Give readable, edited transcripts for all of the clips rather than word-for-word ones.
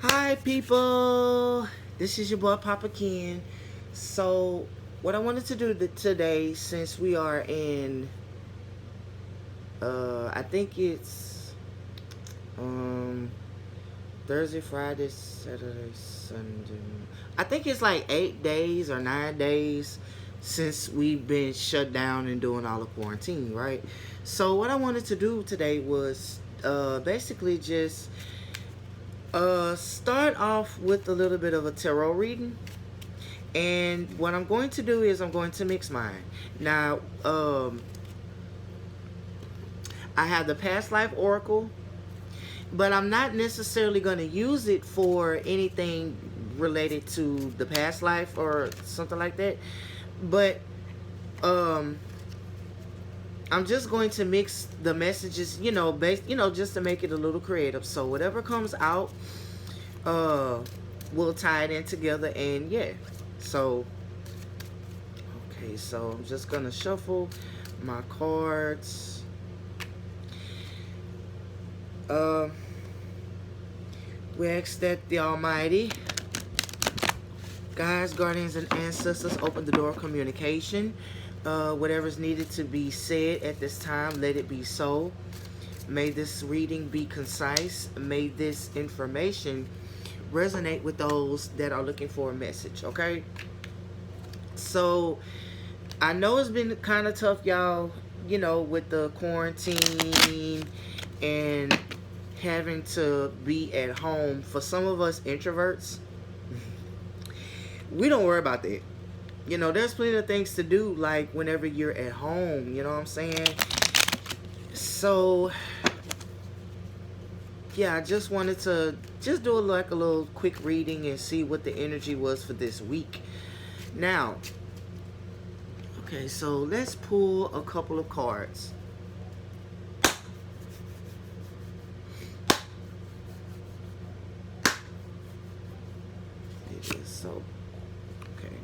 Hi, people. This is your boy Papa Ken. So, what I wanted to do today, since we are in, I think it's um Thursday, Friday, Saturday, Sunday. I think it's like 8 days or 9 days since we've been shut down and doing all the quarantine, right? So, what I wanted to do today was basically just start off with a little bit of a tarot reading. And what I'm going to do is I'm going to mix mine. Now, I have the past life oracle, but I'm not necessarily going to use it for anything related to the past life or something like that. But um, I'm just going to mix the messages, just to make it a little creative. So whatever comes out, uh, we'll tie it in together, and yeah. So okay, so I'm just gonna shuffle my cards. Uh, we ask that the Almighty, guides, guardians, and ancestors open the door of communication. Whatever's needed to be said at this time, let it be so. May this reading be concise. May this information resonate with those that are looking for a message, okay? So, I know it's been kind of tough, y'all, with the quarantine and having to be at home. For some of us introverts, we don't worry about that. There's plenty of things to do, like whenever you're at home, you know what I'm saying? So, yeah, I just wanted to just do like a little quick reading and see what the energy was for this week. Now, okay, so let's pull a couple of cards. It is so, okay.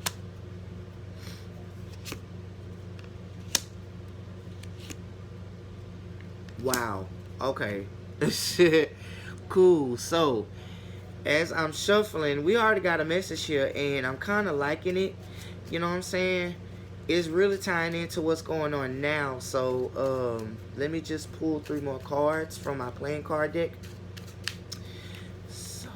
Wow. Okay. Cool. So, as I'm shuffling, we already got a message here, and I'm kind of liking it. You know what I'm saying? It's really tying into what's going on now. So, let me just pull 3 more cards from my playing card deck. So,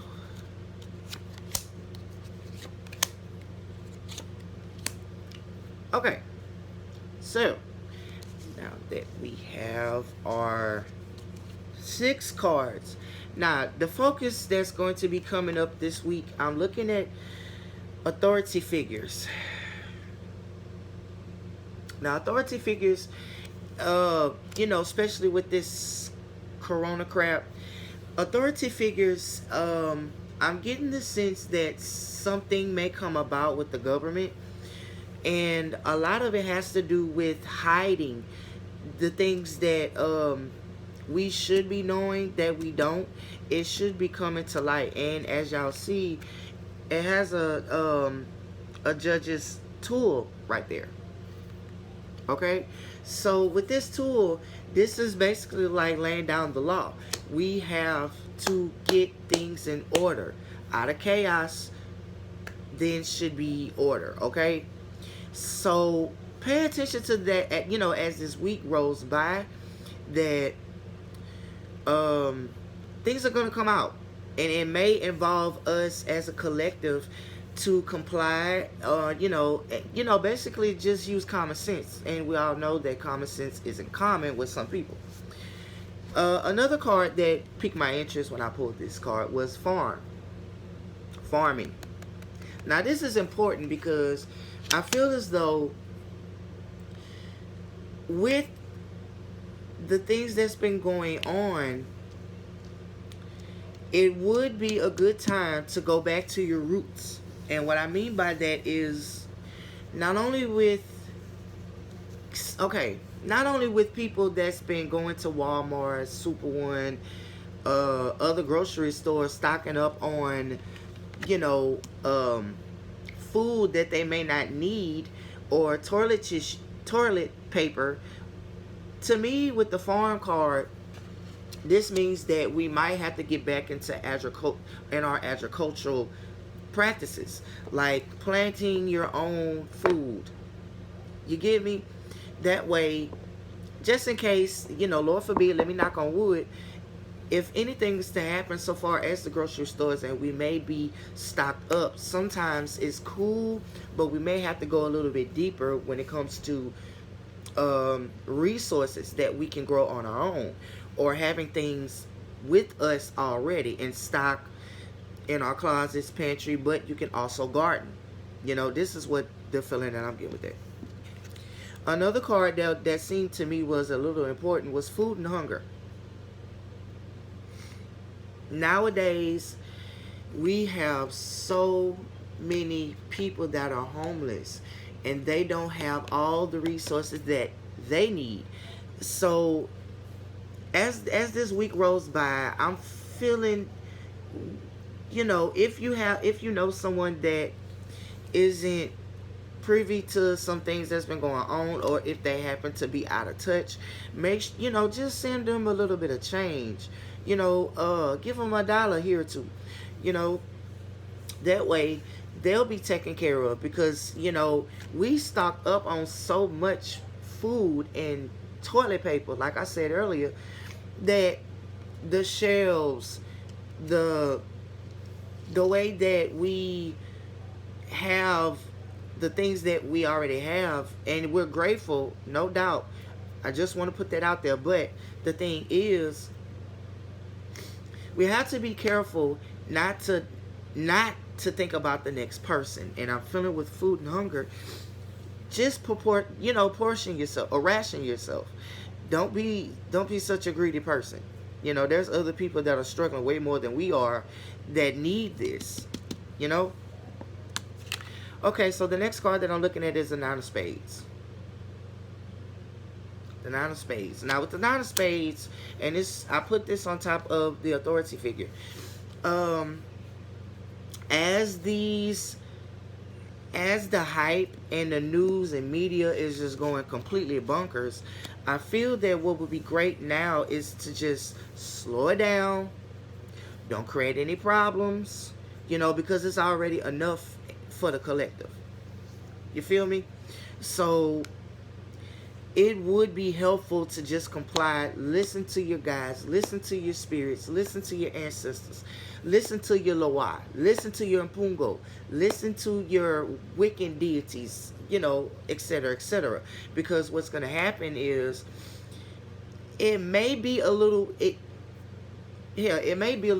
okay. So, now that we have our 6 cards. Now, the focus that's going to be coming up this week, I'm looking at authority figures. Now, authority figures, especially with this corona crap, authority figures, I'm getting the sense that something may come about with the government, and a lot of it has to do with hiding the things that we should be knowing that we don't. It should be coming to light, and as y'all see, it has a judge's tool right there. Okay, so with this tool, this is basically like laying down the law. We have to get things in order. Out of chaos, then should be order. Okay, so pay attention to that. As this week rolls by, that things are gonna come out, and it may involve us as a collective to comply, basically just use common sense. And we all know that common sense isn't common with some people. Another card that piqued my interest when I pulled this card was farming. Now, this is important because I feel as though with the things that's been going on, it would be a good time to go back to your roots. And what I mean by that is not only with people that's been going to Walmart, Super One, other grocery stores, stocking up on, you know, food that they may not need, or toilet paper. To me, with the farm card, This means that we might have to get back into our agricultural practices, like planting your own food. You get me? That way, just in case, Lord forbid, let me knock on wood, if anything is to happen so far as the grocery stores and we may be stocked up, sometimes it's cool, but we may have to go a little bit deeper when it comes to resources that we can grow on our own, or having things with us already in stock in our closets, pantry, but you can also garden. This is what the feeling that I'm getting with that. Another card that seemed to me was a little important was food and hunger. Nowadays, we have so many people that are homeless and they don't have all the resources that they need. So as this week rolls by, I'm feeling, if you know someone that isn't privy to some things that's been going on, or if they happen to be out of touch, just send them a little bit of change. Give them $1 here or two. That way they'll be taken care of, because we stock up on so much food and toilet paper, like I said earlier, that the shelves, the way that we have the things that we already have, and we're grateful, no doubt. I just want to put that out there. But the thing is, we have to be careful not to think about the next person. And I'm feeling with food and hunger, just portion yourself or ration yourself. Don't be such a greedy person. There's other people that are struggling way more than we are that need this. Okay, so the next card that I'm looking at is the Nine of Spades. The Nine of Spades. Now with the Nine of Spades, and I put this on top of the authority figure. As the hype and the news and media is just going completely bonkers, I feel that what would be great now is to just slow it down. Don't create any problems, because it's already enough for the collective. You feel me? So it would be helpful to just comply. Listen to your guides, listen to your spirits, listen to your ancestors, listen to your Loa, listen to your Mpungo, listen to your Wiccan deities, etc., etc. Because what's going to happen is it may be a little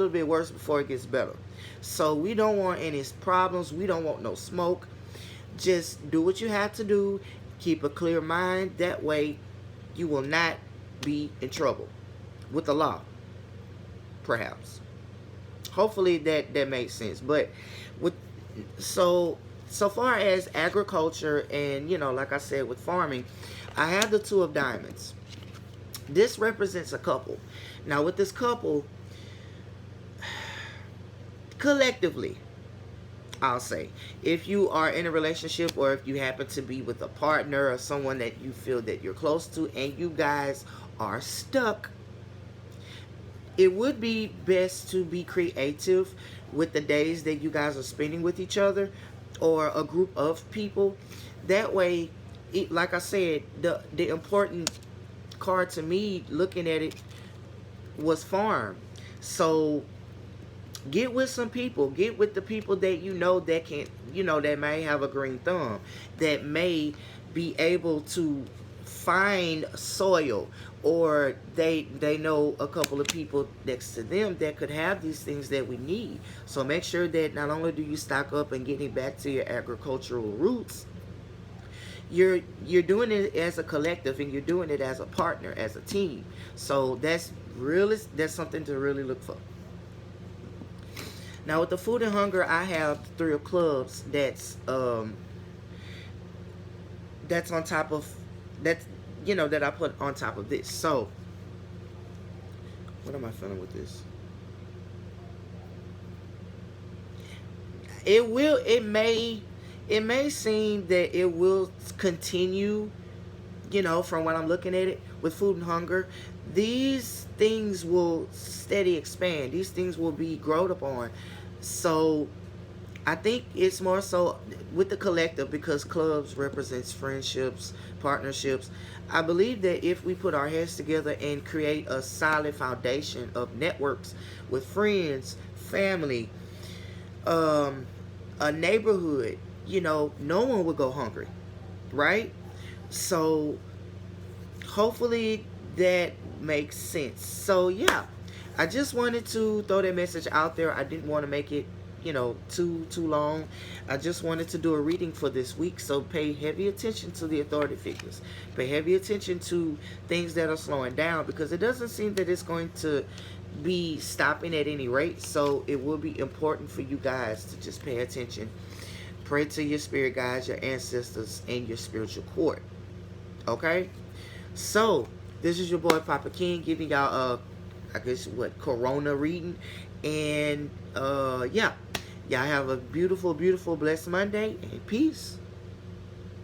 bit worse before it gets better. So we don't want any problems. We don't want no smoke. Just do what you have to do. Keep a clear mind. That way you will not be in trouble with the law, perhaps. Hopefully that makes sense. But so far as agriculture and, like I said, with farming, I have the Two of Diamonds. This represents a couple. Now with this couple, collectively, I'll say, if you are in a relationship, or if you happen to be with a partner or someone that you feel that you're close to and you guys are stuck, it would be best to be creative with the days that you guys are spending with each other or a group of people. That way, like I said, the important card to me looking at it was farm. So get with some people. Get with the people that that can, that may have a green thumb, that may be able to find soil, or they know a couple of people next to them that could have these things that we need. So make sure that not only do you stock up and getting back to your agricultural roots, you're doing it as a collective, and you're doing it as a partner, as a team. So that's something to really look for. Now with the food and hunger, I have the Three of Clubs that's on top of that, that I put on top of this. So what am I feeling with this? It may seem that it will continue, from what I'm looking at it with food and hunger. These things will steady expand. These things will be growed upon. So I think it's more so with the collective, because clubs represents friendships, partnerships. I believe that if we put our heads together and create a solid foundation of networks with friends, family, um, a neighborhood, no one would go hungry, right? So hopefully that makes sense. So yeah, I just wanted to throw that message out there. I didn't want to make it, too long. I just wanted to do a reading for this week. So pay heavy attention to the authority figures. Pay heavy attention to things that are slowing down, because it doesn't seem that it's going to be stopping at any rate. So it will be important for you guys to just pay attention. Pray to your spirit guides, your ancestors, and your spiritual court. Okay? So, this is your boy Papa King giving y'all I guess what, Corona reading. And yeah. Y'all have a beautiful, beautiful, blessed Monday, and peace.